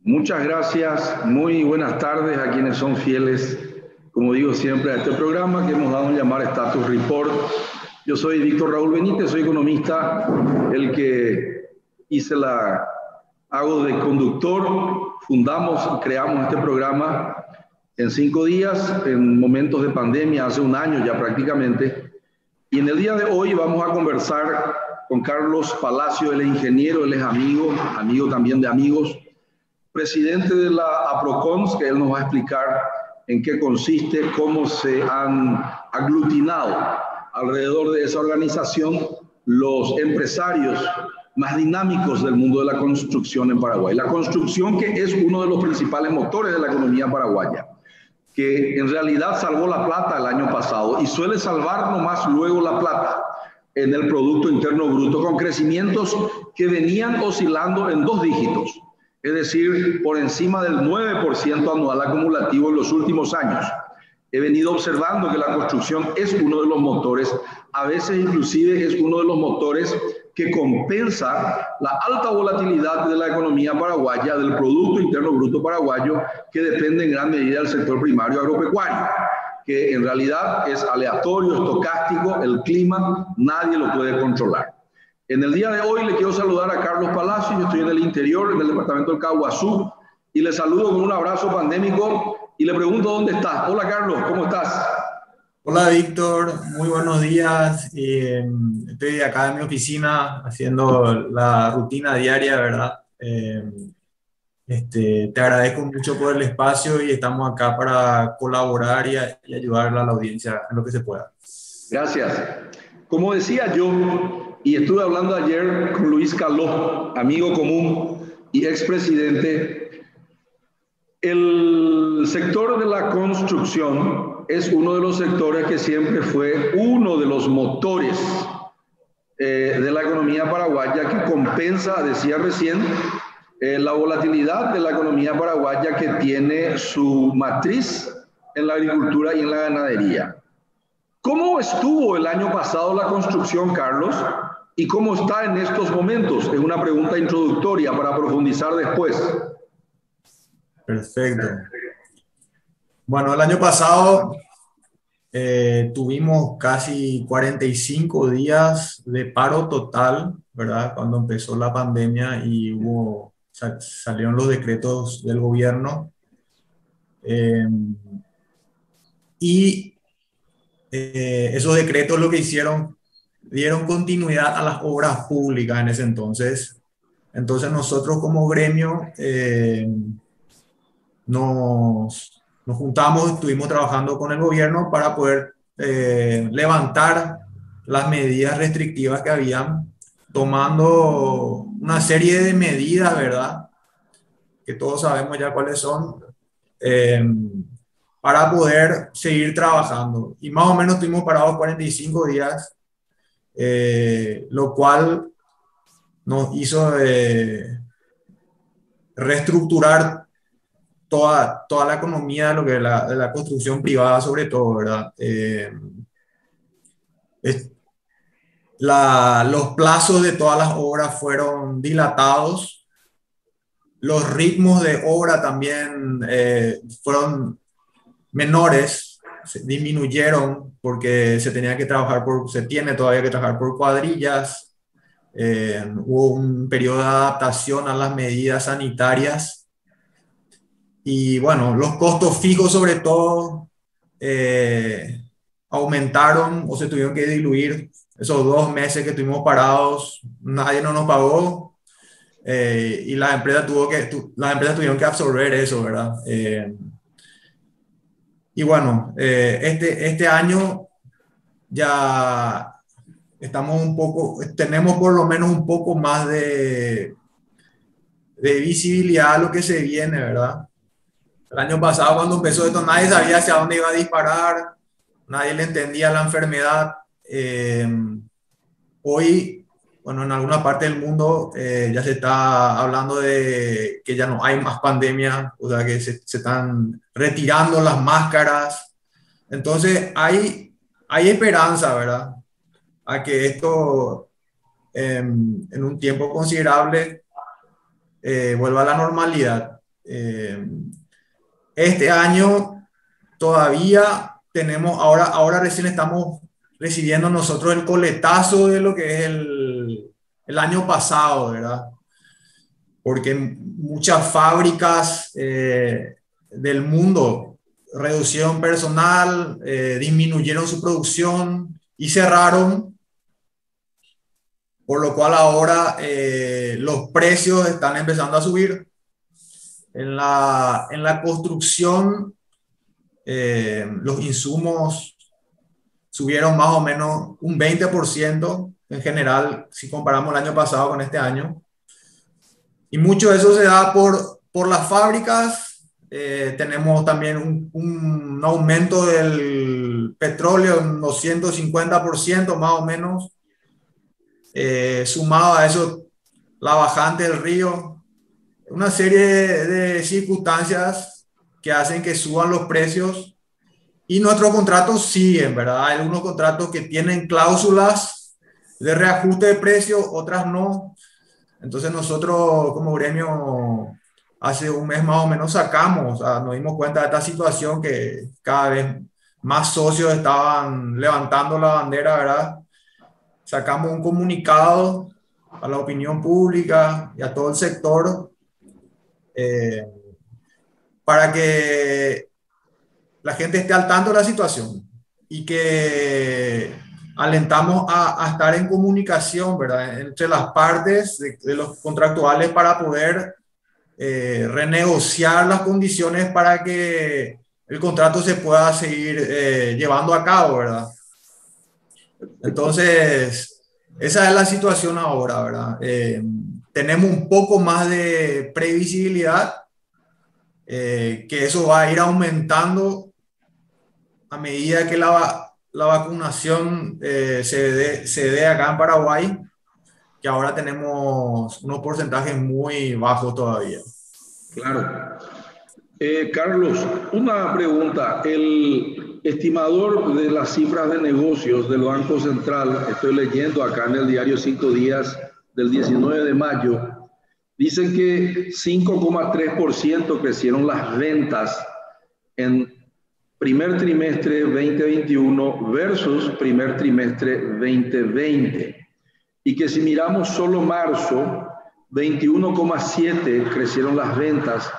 Muchas gracias, muy buenas tardes a quienes son fieles, como digo siempre, a este programa que hemos dado a llamar Status Report. Yo soy Víctor Raúl Benítez, soy economista, el que hago de conductor, fundamos y creamos este programa en 5 días, en momentos de pandemia, hace un año ya prácticamente. Y en el día de hoy vamos a conversar con Carlos Palacio, él es ingeniero, él es amigo también de amigos, presidente de la APROCONS, que él nos va a explicar en qué consiste, cómo se han aglutinado alrededor de esa organización los empresarios más dinámicos del mundo de la construcción en Paraguay. La construcción, que es uno de los principales motores de la economía paraguaya, que en realidad salvó la plata el año pasado y suele salvar nomás luego la plata en el Producto Interno Bruto, con crecimientos que venían oscilando en 2 dígitos. Es decir, por encima del 9% anual acumulativo en los últimos años. He venido observando que la construcción es uno de los motores, a veces inclusive es uno de los motores que compensa la alta volatilidad de la economía paraguaya, del Producto Interno Bruto paraguayo, que depende en gran medida del sector primario agropecuario, que en realidad es aleatorio, estocástico, el clima, nadie lo puede controlar. En el día de hoy le quiero saludar a Carlos Palacio, yo estoy en el interior, en el departamento del Caguazú, y le saludo con un abrazo pandémico y le pregunto dónde está. Hola Carlos, ¿cómo estás? Hola Víctor, muy buenos días. Estoy acá en mi oficina haciendo la rutina diaria, ¿verdad? Te agradezco mucho por el espacio y estamos acá para colaborar y ayudar a la audiencia en lo que se pueda. Gracias. Como decía yo, y estuve hablando ayer con Luis Caló, amigo común y expresidente, el sector de la construcción es uno de los sectores que siempre fue uno de los motores de la economía paraguaya, que compensa, decía recién, la volatilidad de la economía paraguaya, que tiene su matriz en la agricultura y en la ganadería. ¿Cómo estuvo el año pasado la construcción, Carlos? ¿Y cómo está en estos momentos? Es una pregunta introductoria para profundizar después. Perfecto. Bueno, el año pasado tuvimos casi 45 días de paro total, ¿verdad? Cuando empezó la pandemia y salieron los decretos del gobierno. Esos decretos lo que hicieron, dieron continuidad a las obras públicas en ese entonces. Entonces nosotros como gremio nos juntamos, estuvimos trabajando con el gobierno para poder levantar las medidas restrictivas que habían, tomando una serie de medidas, ¿verdad? Que todos sabemos ya cuáles son, para poder seguir trabajando. Y más o menos estuvimos parados 45 días, lo cual nos hizo reestructurar toda la economía de la construcción privada, sobre todo, ¿verdad? Los plazos de todas las obras fueron dilatados, los ritmos de obra también fueron menores, disminuyeron porque se tiene todavía que trabajar por cuadrillas. Hubo un periodo de adaptación a las medidas sanitarias y bueno, los costos fijos sobre todo aumentaron o se tuvieron que diluir. Esos 2 meses que estuvimos parados, nadie nos pagó y las empresas tuvieron que absorber eso, ¿verdad? Y bueno, este año ya tenemos por lo menos un poco más de visibilidad a lo que se viene, ¿verdad? El año pasado, cuando empezó esto, nadie sabía hacia dónde iba a disparar, nadie le entendía la enfermedad. Hoy bueno, en alguna parte del mundo ya se está hablando de que ya no hay más pandemia, o sea, que se están retirando las máscaras. Entonces, hay esperanza, ¿verdad? A que esto en un tiempo considerable vuelva a la normalidad. Este año todavía tenemos, ahora recién estamos recibiendo nosotros el coletazo de lo que es el año pasado, ¿verdad? Porque muchas fábricas del mundo reducieron personal, disminuyeron su producción y cerraron, por lo cual ahora los precios están empezando a subir. En la construcción, los insumos subieron más o menos un 20% en general, si comparamos el año pasado con este año. Y mucho de eso se da por las fábricas. Tenemos también un aumento del petróleo, un 250% más o menos. Sumado a eso, la bajante del río. Una serie de circunstancias que hacen que suban los precios. Y nuestros contratos siguen, ¿verdad? Hay algunos contratos que tienen cláusulas de reajuste de precios, otras no. Entonces nosotros como gremio hace un mes más o menos sacamos, o sea, nos dimos cuenta de esta situación que cada vez más socios estaban levantando la bandera, ¿verdad? Sacamos un comunicado a la opinión pública y a todo el sector eh, para que la gente esté al tanto de la situación y que alentamos a estar en comunicación, ¿verdad? Entre las partes de los contractuales para poder renegociar las condiciones para que el contrato se pueda seguir llevando a cabo, ¿verdad? Entonces, esa es la situación ahora, ¿verdad? Tenemos un poco más de previsibilidad, que eso va a ir aumentando a medida que la vacunación se dé acá en Paraguay, que ahora tenemos unos porcentajes muy bajos todavía. Claro. Carlos, una pregunta. El estimador de las cifras de negocios del Banco Central, estoy leyendo acá en el diario 5 días del 19 de mayo, dicen que 5,3% crecieron las ventas en primer trimestre 2021 versus primer trimestre 2020. Y que si miramos solo marzo, 21,7 crecieron las ventas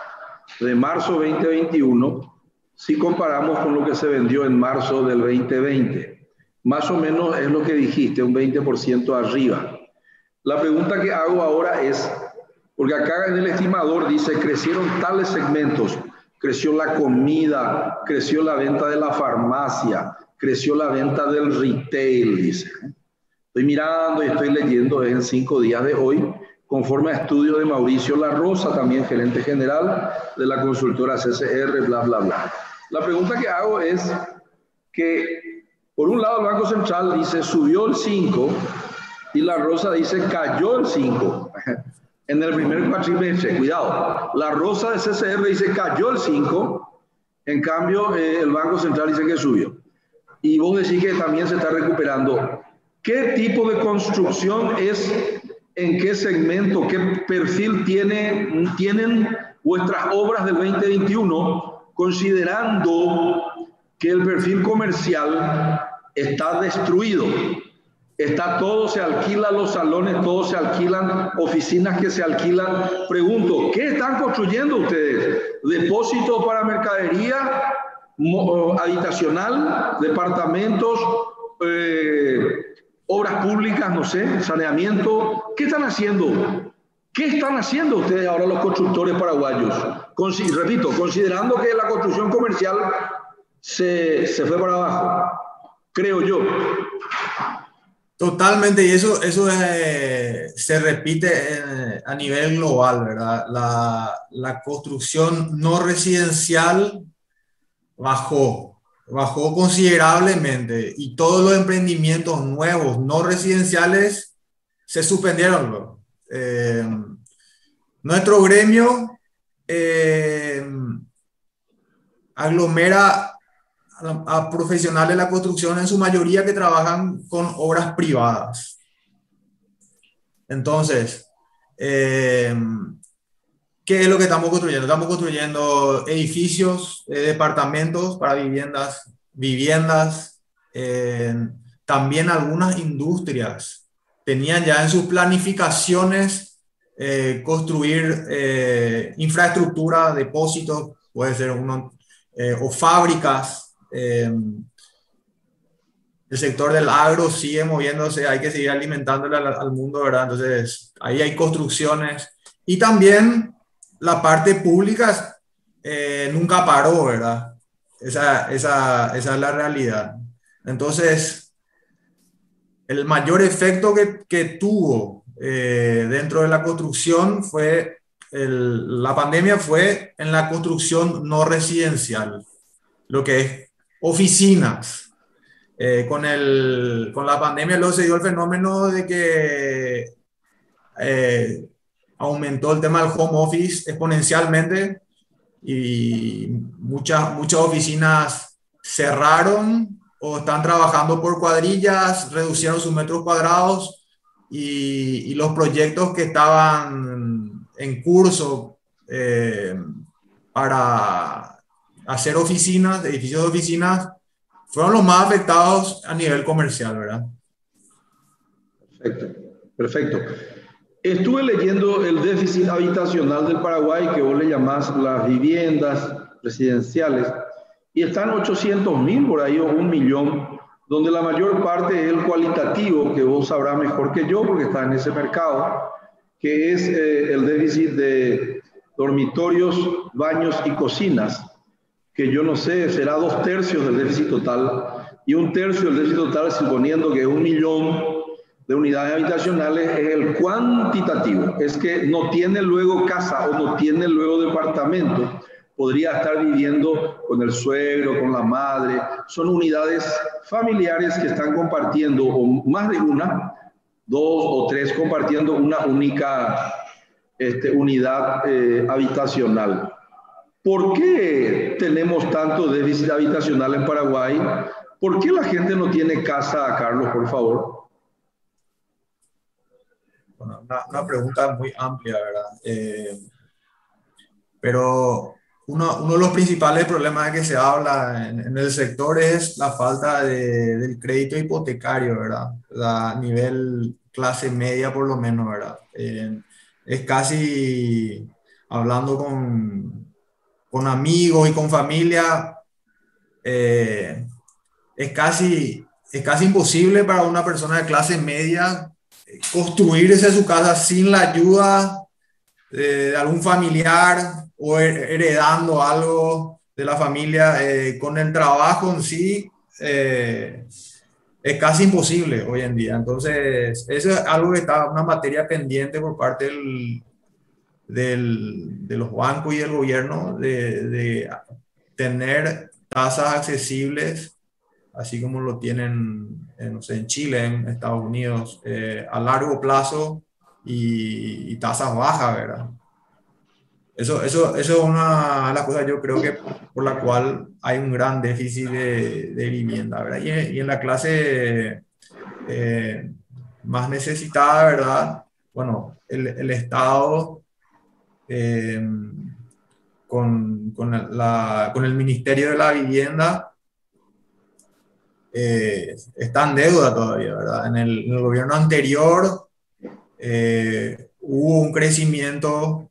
de marzo 2021 si comparamos con lo que se vendió en marzo del 2020. Más o menos es lo que dijiste, un 20% arriba. La pregunta que hago ahora es, porque acá en el estimador dice crecieron tales segmentos, creció la comida, creció la venta de la farmacia, creció la venta del retail, dice. Estoy mirando y estoy leyendo en 5 días de hoy, conforme a estudio de Mauricio La Rosa, también gerente general de la consultora CCR, bla, bla, bla. La pregunta que hago es que, por un lado, el Banco Central dice subió el 5 y La Rosa dice cayó el 5 en el primer cuatrimestre. Cuidado, La Rosa de CCR dice cayó el 5, en cambio, el Banco Central dice que subió. Y vos decís que también se está recuperando. ¿Qué tipo de construcción es? ¿En qué segmento, qué perfil tienen vuestras obras del 2021, considerando que el perfil comercial está destruido? Está todo, se alquilan los salones, todo se alquilan, oficinas que se alquilan. Pregunto, ¿qué están construyendo ustedes? ¿Depósitos para mercadería, habitacional, departamentos, obras públicas, no sé, saneamiento? ¿Qué están haciendo? ¿Qué están haciendo ustedes ahora los constructores paraguayos? Repito, considerando que la construcción comercial se fue para abajo, creo yo. Totalmente, y eso se repite a nivel global, ¿verdad? La construcción no residencial bajó considerablemente, y todos los emprendimientos nuevos no residenciales se suspendieron luego. Nuestro gremio aglomera a profesionales de la construcción en su mayoría que trabajan con obras privadas. Entonces, ¿qué es lo que estamos construyendo? Estamos construyendo edificios, departamentos para viviendas, también algunas industrias tenían ya en sus planificaciones construir infraestructura, depósitos, puede ser uno, o fábricas. El sector del agro sigue moviéndose, hay que seguir alimentándole al mundo, ¿verdad? Entonces, ahí hay construcciones. Y también la parte pública nunca paró, ¿verdad? Esa es la realidad. Entonces, el mayor efecto que tuvo dentro de la construcción fue, la pandemia fue en la construcción no residencial, lo que es oficinas. Con la pandemia luego se dio el fenómeno de que aumentó el tema del home office exponencialmente y muchas oficinas cerraron o están trabajando por cuadrillas, reducieron sus metros cuadrados y los proyectos que estaban en curso para hacer oficinas, edificios de oficinas, fueron los más afectados a nivel comercial, ¿verdad? Perfecto, perfecto. Estuve leyendo el déficit habitacional del Paraguay, que vos le llamás las viviendas residenciales, y están 800.000 por ahí, o 1.000.000, donde la mayor parte es el cualitativo, que vos sabrás mejor que yo, porque está en ese mercado, que es el déficit de dormitorios, baños y cocinas, que yo no sé, será 2/3 del déficit total, y 1/3 del déficit total, suponiendo que 1.000.000 de unidades habitacionales, es el cuantitativo, es que no tiene luego casa o no tiene luego departamento, podría estar viviendo con el suegro, con la madre, son unidades familiares que están compartiendo, o más de una, 2 o 3 compartiendo una única unidad habitacional. ¿Por qué tenemos tanto déficit habitacional en Paraguay? ¿Por qué la gente no tiene casa, Carlos, por favor? Bueno, una pregunta muy amplia, ¿verdad? Pero uno de los principales problemas de que se habla en el sector es la falta del crédito hipotecario, ¿verdad? A nivel clase media por lo menos, ¿verdad? Es casi, hablando con amigos y con familia, es casi imposible para una persona de clase media construirse su casa sin la ayuda de algún familiar o heredando algo de la familia. Con el trabajo en sí es casi imposible hoy en día. Entonces, eso es algo que está, una materia pendiente por parte de los bancos y del gobierno, de tener tasas accesibles, así como lo tienen no sé, en Chile, en Estados Unidos, a largo plazo y tasas bajas, ¿verdad? Eso es una de las cosas, yo creo que por la cual hay un gran déficit de vivienda, ¿verdad? Y en la clase más necesitada, ¿verdad? Bueno, el Estado eh, con el Ministerio de la Vivienda está en deuda todavía, ¿verdad? En el gobierno anterior hubo un crecimiento,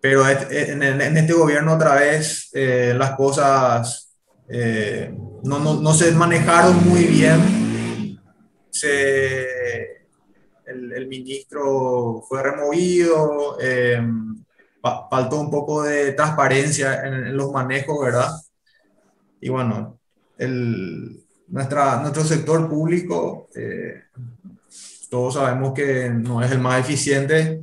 pero en este gobierno otra vez las cosas no se manejaron muy bien. El ministro fue removido, faltó un poco de transparencia en los manejos, ¿verdad? Y bueno, nuestro sector público, todos sabemos que no es el más eficiente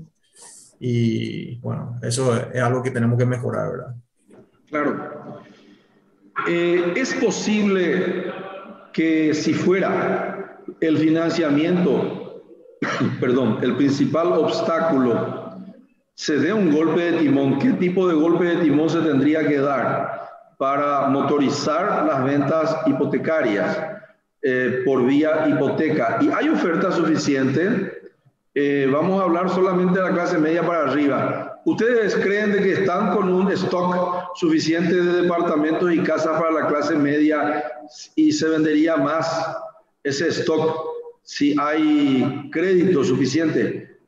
y bueno, eso es algo que tenemos que mejorar, ¿verdad? Claro. ¿Es posible que si fuera el financiamiento perdón, el principal obstáculo se dé un golpe de timón, ¿qué tipo de golpe de timón se tendría que dar para motorizar las ventas hipotecarias por vía hipoteca? ¿Y hay oferta suficiente? Vamos a hablar solamente de la clase media para arriba. ¿Ustedes creen de que están con un stock suficiente de departamentos y casas para la clase media y se vendería más ese stock si hay crédito suficiente?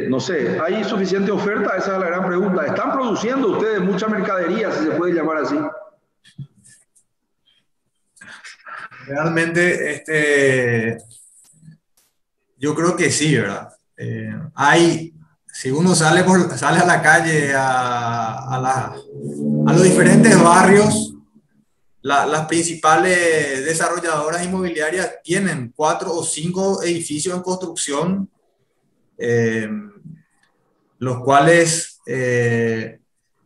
No sé, ¿hay suficiente oferta? Esa es la gran pregunta. ¿Están produciendo ustedes mucha mercadería, si se puede llamar así? Realmente, yo creo que sí, ¿verdad? Si uno sale a la calle, a los diferentes barrios, las principales desarrolladoras inmobiliarias tienen 4 o 5 edificios en construcción, eh, los cuales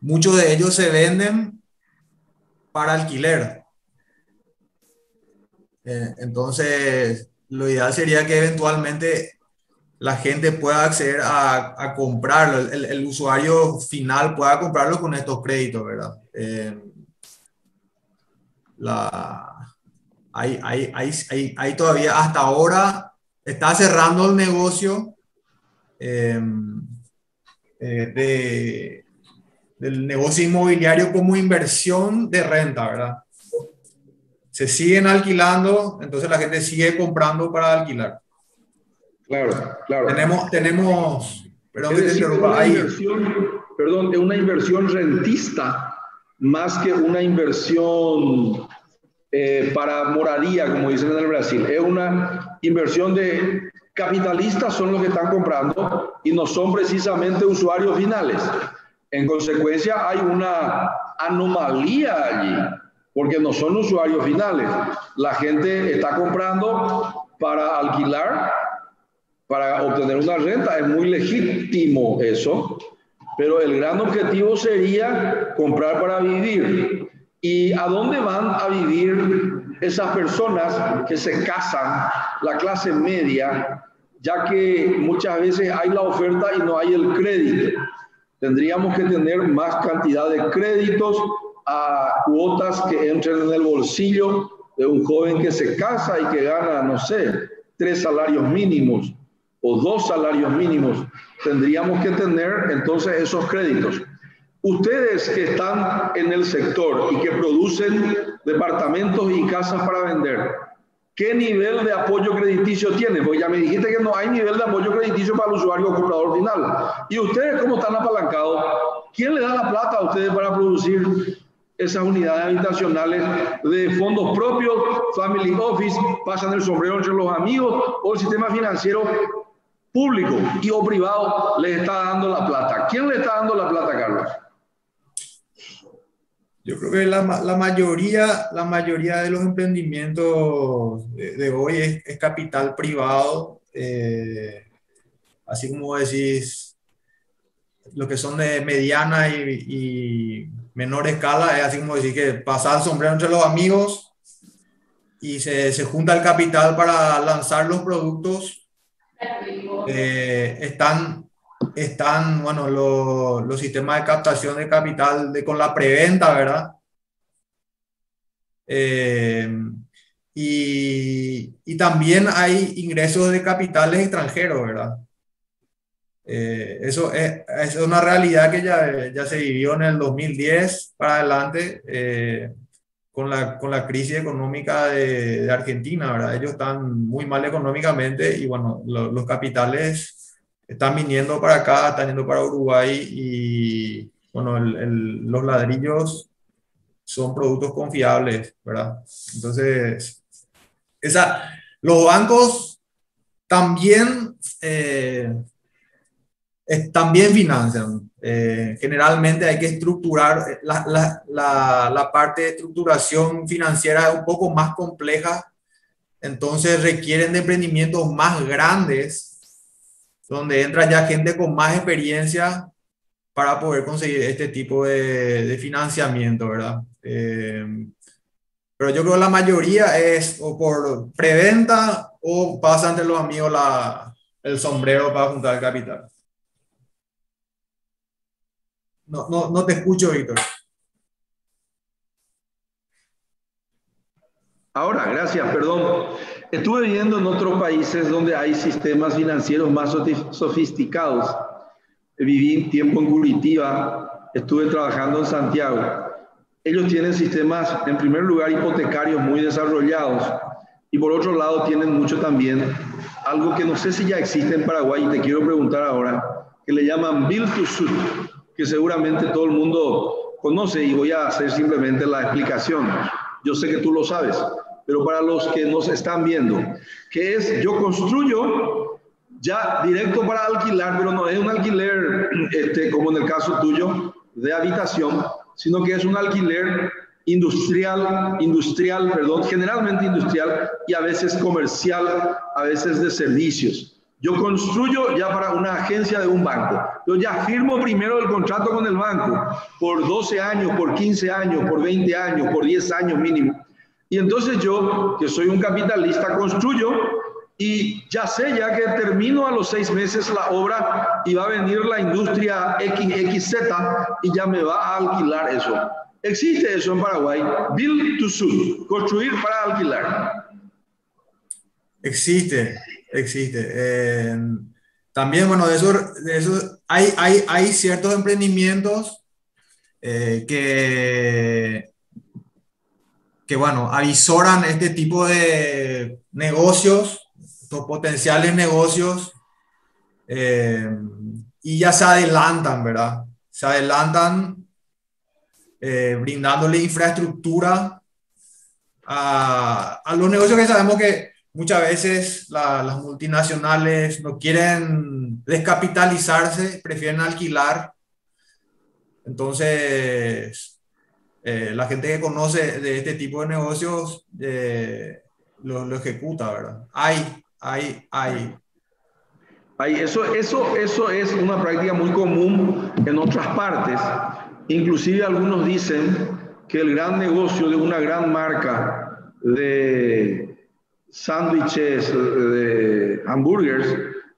muchos de ellos se venden para alquiler. Entonces, lo ideal sería que eventualmente la gente pueda acceder a comprarlo, el usuario final pueda comprarlo con estos créditos, ¿verdad? Hay todavía, hasta ahora, está cerrando el negocio eh, del negocio inmobiliario como inversión de renta, ¿verdad? Se siguen alquilando, entonces la gente sigue comprando para alquilar. Claro, claro. Perdón Es que te decir, interrumpa, es una inversión rentista más que una inversión para moradía, como dicen en el Brasil. Es una inversión de capitalistas, son los que están comprando y no son precisamente usuarios finales. En consecuencia, hay una anomalía allí, porque no son usuarios finales. La gente está comprando para alquilar, para obtener una renta. Es muy legítimo eso, pero el gran objetivo sería comprar para vivir. ¿Y a dónde van a vivir esas personas que se casan, la clase media, ya que muchas veces hay la oferta y no hay el crédito? Tendríamos que tener más cantidad de créditos a cuotas que entren en el bolsillo de un joven que se casa y que gana, no sé, 3 salarios mínimos o 2 salarios mínimos. Tendríamos que tener entonces esos créditos. Ustedes que están en el sector y que producen departamentos y casas para vender, ¿qué nivel de apoyo crediticio tienen? Porque ya me dijiste que no hay nivel de apoyo crediticio para el usuario o comprador final. ¿Y ustedes cómo están apalancados? ¿Quién le da la plata a ustedes para producir esas unidades habitacionales de fondos propios, family office, pasan el sombrero entre los amigos, o el sistema financiero público y o privado les está dando la plata? ¿Quién le está dando la plata, Carlos? Yo creo que la mayoría de los emprendimientos de hoy es capital privado, así como decís, lo que son de mediana y menor escala, es así como decir que pasar el sombrero entre los amigos y se junta el capital para lanzar los productos. Bueno, los sistemas de captación de capital con la preventa, ¿verdad? Y también hay ingresos de capitales extranjeros, ¿verdad? Eso es una realidad que ya se vivió en el 2010 para adelante, con la crisis económica de Argentina, ¿verdad? Ellos están muy mal económicamente y bueno, los capitales están viniendo para acá, están yendo para Uruguay y bueno, los ladrillos son productos confiables, ¿verdad? Entonces, los bancos también, también financian. Generalmente hay que estructurar, la parte de estructuración financiera es un poco más compleja, entonces requieren de emprendimientos más grandes, donde entra ya gente con más experiencia para poder conseguir este tipo de financiamiento, ¿verdad? Pero yo creo que la mayoría es o por preventa o pasa entre los amigos el sombrero para juntar capital. No te escucho, Víctor. Ahora, gracias, perdón. Estuve viviendo en otros países donde hay sistemas financieros más sofisticados. Viví tiempo en Curitiba, estuve trabajando en Santiago. Ellos tienen sistemas, en primer lugar, hipotecarios muy desarrollados y por otro lado tienen mucho también, algo que no sé si ya existe en Paraguay y te quiero preguntar ahora, que le llaman Build to Suit, que seguramente todo el mundo conoce y voy a hacer simplemente la explicación. Yo sé que tú lo sabes, pero para los que nos están viendo, que es yo construyo ya directo para alquilar, pero no es un alquiler como en el caso tuyo de habitación, sino que es un alquiler industrial, generalmente industrial y a veces comercial, a veces de servicios. Yo construyo ya para una agencia de un banco. Yo ya firmo primero el contrato con el banco por 12 años, por 15 años, por 20 años, por 10 años mínimo. Y entonces yo, que soy un capitalista, construyo y ya sé, ya que termino a los 6 meses la obra y va a venir la industria XYZ y ya me va a alquilar eso. Existe eso en Paraguay, build to suit, construir para alquilar. Existe. También, bueno, de eso hay ciertos emprendimientos que, bueno, avisoran este tipo de negocios, estos potenciales negocios, y ya se adelantan, ¿verdad? Se adelantan brindándole infraestructura a los negocios que sabemos que muchas veces las multinacionales no quieren descapitalizarse, prefieren alquilar. Entonces, la gente que conoce de este tipo de negocios lo ejecuta, ¿verdad? Eso es una práctica muy común en otras partes. Inclusive algunos dicen que el gran negocio de una gran marca de sándwiches, de hamburgers,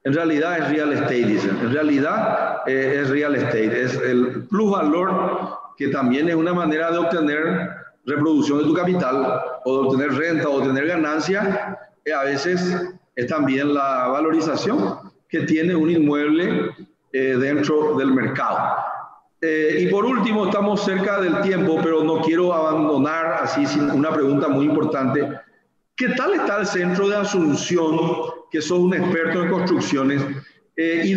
en realidad es real estate, dicen. En realidad es real estate, es el plusvalor, que también es una manera de obtener reproducción de tu capital, o de obtener renta, o de obtener ganancia, que a veces es también la valorización que tiene un inmueble dentro del mercado. Y por último, estamos cerca del tiempo, pero no quiero abandonar así sin una pregunta muy importante. ¿Qué tal está el centro de Asunción, que sos un experto en construcciones? ¿Y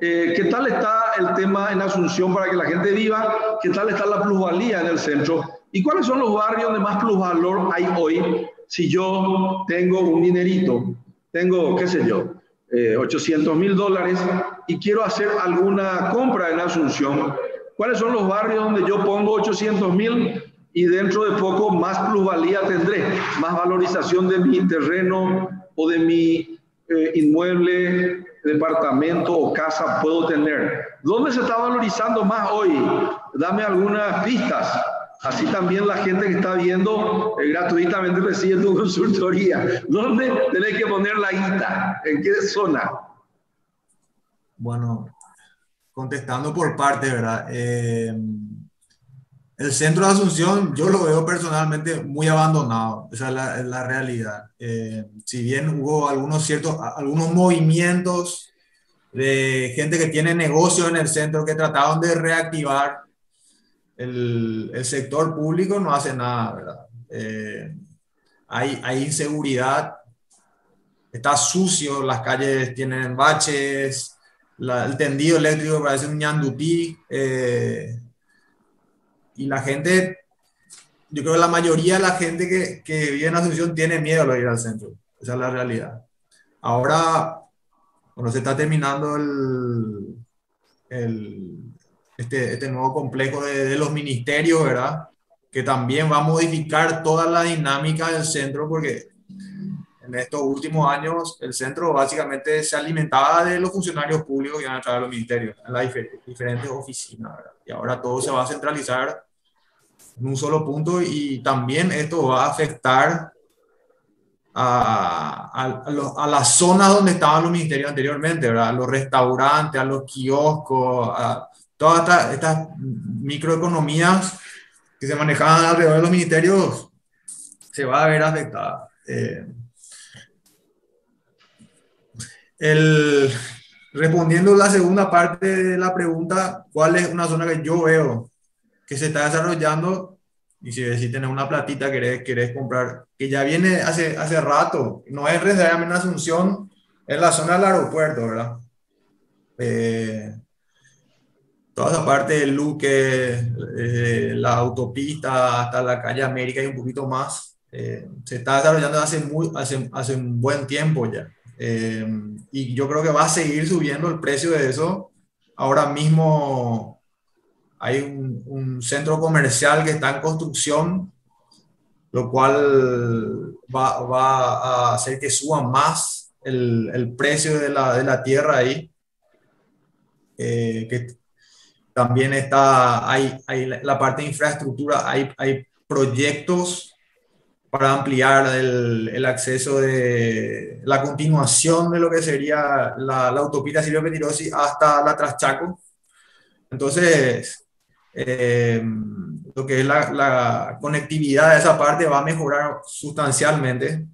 qué tal está el tema en Asunción para que la gente viva? ¿Qué tal está la plusvalía en el centro? ¿Y cuáles son los barrios donde más plusvalor hay hoy? Si yo tengo un dinerito, tengo, qué sé yo, $800,000 y quiero hacer alguna compra en Asunción, ¿cuáles son los barrios donde yo pongo 800,000 y dentro de poco más plusvalía tendré, más valorización de mi terreno o de mi inmueble, departamento o casa puedo tener? ¿Dónde se está valorizando más hoy? Dame algunas pistas. Así también la gente que está viendo gratuitamente recibe tu consultoría. ¿Dónde tenés que poner la guita? ¿En qué zona? Bueno, contestando por parte, ¿verdad? El centro de Asunción yo lo veo personalmente muy abandonado, esa es la realidad. Si bien hubo algunos movimientos de gente que tiene negocios en el centro que trataban de reactivar el sector público, no hace nada, ¿verdad? Hay inseguridad, está sucio, las calles tienen baches, el tendido eléctrico parece un ñandutí, y la gente, yo creo que la mayoría de la gente que vive en Asunción tiene miedo de ir al centro. Esa es la realidad. Ahora, cuando se está terminando este nuevo complejo de los ministerios, ¿verdad? Que también va a modificar toda la dinámica del centro, porque en estos últimos años el centro básicamente se alimentaba de los funcionarios públicos que iban a través de los ministerios, en las diferentes oficinas, ¿verdad? Y ahora todo se va a centralizar en un solo punto y también esto va a afectar a las zonas donde estaban los ministerios anteriormente, ¿verdad? A los restaurantes, a los kioscos, a todas estas microeconomías que se manejaban alrededor de los ministerios, se va a ver afectada. El, Respondiendo la segunda parte de la pregunta, ¿cuál es una zona que yo veo que se está desarrollando? Y si tenés una platita, querés comprar, que ya viene hace rato, no es necesariamente en Asunción, es la zona del aeropuerto, ¿verdad? Toda esa parte del Luque, la autopista hasta la calle América y un poquito más, se está desarrollando hace un buen tiempo ya. Y yo creo que va a seguir subiendo el precio de eso. Ahora mismo hay un centro comercial que está en construcción, lo cual va a hacer que suba más el precio de la tierra ahí. Que también hay la parte de infraestructura, hay proyectos para ampliar el acceso de la continuación de lo que sería la autopista Silvio Pettirossi hasta la Traschaco. Entonces, lo que es la conectividad de esa parte va a mejorar sustancialmente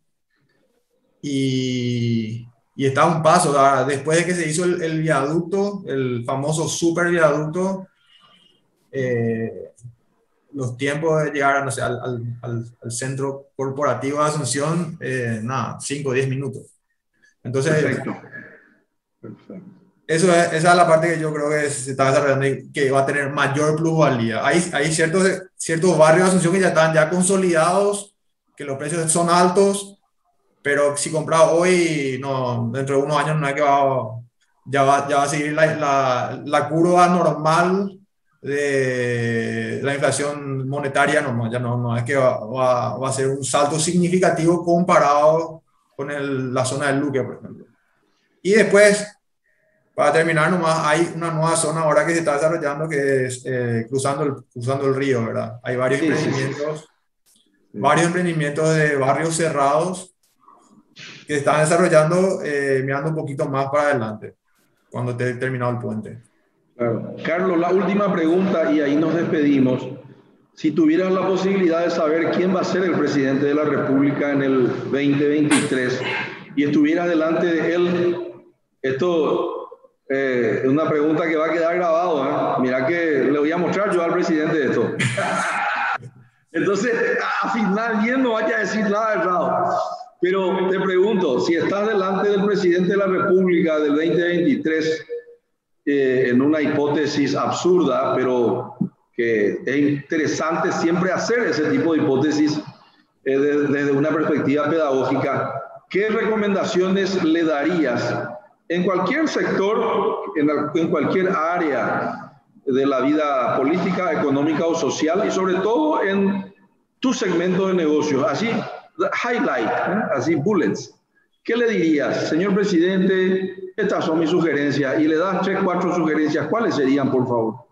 y está a un paso. Después de que se hizo el viaducto, el famoso super viaducto, los tiempos de llegar no sé, al centro corporativo de Asunción, nada, 5 o 10 minutos. Entonces, Perfecto. Perfecto. esa es la parte que yo creo que se está desarrollando y que va a tener mayor plusvalía. Hay ciertos barrios de Asunción que ya están ya consolidados, que los precios son altos, pero si compras hoy, no, dentro de unos años no es que ya va a seguir la curva normal de la inflación monetaria, no es que va a ser un salto significativo comparado con la zona del Luque, por ejemplo. Y después, para terminar nomás, hay una nueva zona ahora que se está desarrollando que es cruzando el río, ¿verdad? Hay varios emprendimientos de barrios cerrados que se están desarrollando mirando un poquito más para adelante, cuando esté terminado el puente. Claro. Carlos, la última pregunta y ahí nos despedimos. Si tuvieras la posibilidad de saber quién va a ser el presidente de la República en el 2023 y estuvieras delante de él, esto es una pregunta que va a quedar grabado, ¿eh? Mira que le voy a mostrar yo al presidente de esto. Entonces, al final bien no vaya a decir nada errado. Pero te pregunto, si estás delante del presidente de la República del 2023, en una hipótesis absurda, pero que es interesante siempre hacer ese tipo de hipótesis desde una perspectiva pedagógica, ¿qué recomendaciones le darías en cualquier sector, en cualquier área de la vida política, económica o social, y sobre todo en tu segmento de negocios? Así, highlight, así bullets. ¿Qué le dirías, señor presidente? Estas son mis sugerencias. Y le das 3, 4 sugerencias. ¿Cuáles serían, por favor?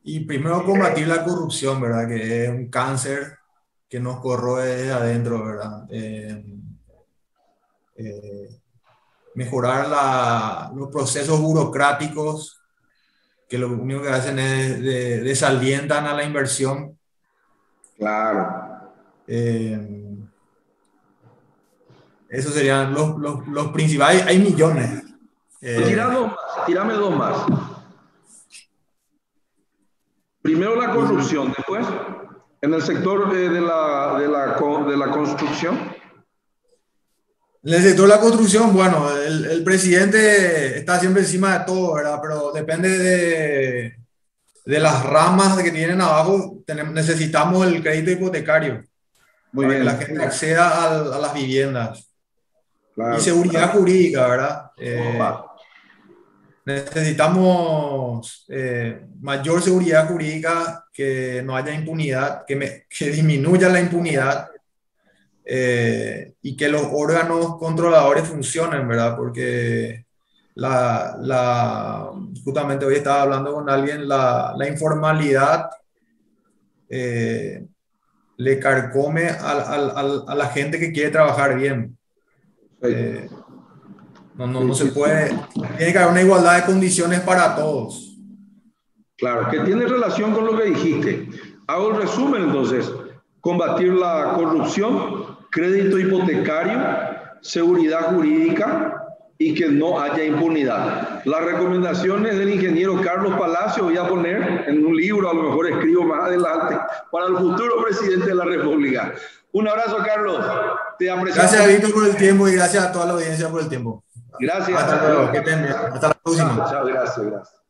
Y primero combatir la corrupción, ¿verdad? Que es un cáncer que nos corroe desde adentro, ¿verdad? Mejorar los procesos burocráticos que lo único que hacen es desalientan a la inversión. Claro. Esos serían los principales. Hay millones. Tírame dos más. Primero la corrupción, después en el sector de la construcción. En el sector de la construcción, bueno, el presidente está siempre encima de todo, ¿verdad? Pero depende de las ramas que tienen abajo, necesitamos el crédito hipotecario. Muy para bien. que la gente acceda a las viviendas. Claro, y seguridad jurídica, ¿verdad? Opa. Necesitamos mayor seguridad jurídica, que no haya impunidad, que disminuya la impunidad y que los órganos controladores funcionen, ¿verdad? Porque justamente hoy estaba hablando con alguien, la informalidad le carcome a la gente que quiere trabajar bien. No se puede, tiene que haber una igualdad de condiciones para todos. Claro, que tiene relación con lo que dijiste. Hago el resumen entonces. Combatir la corrupción, crédito hipotecario, seguridad jurídica y que no haya impunidad. Las recomendaciones del ingeniero Carlos Palacio voy a poner en un libro, a lo mejor escribo más adelante, para el futuro presidente de la República. Un abrazo, Carlos. Te apreciamos. Gracias, Víctor, por el tiempo y gracias a toda la audiencia por el tiempo. Gracias. Hasta luego. Que estén bien. Hasta la próxima. Chao, gracias.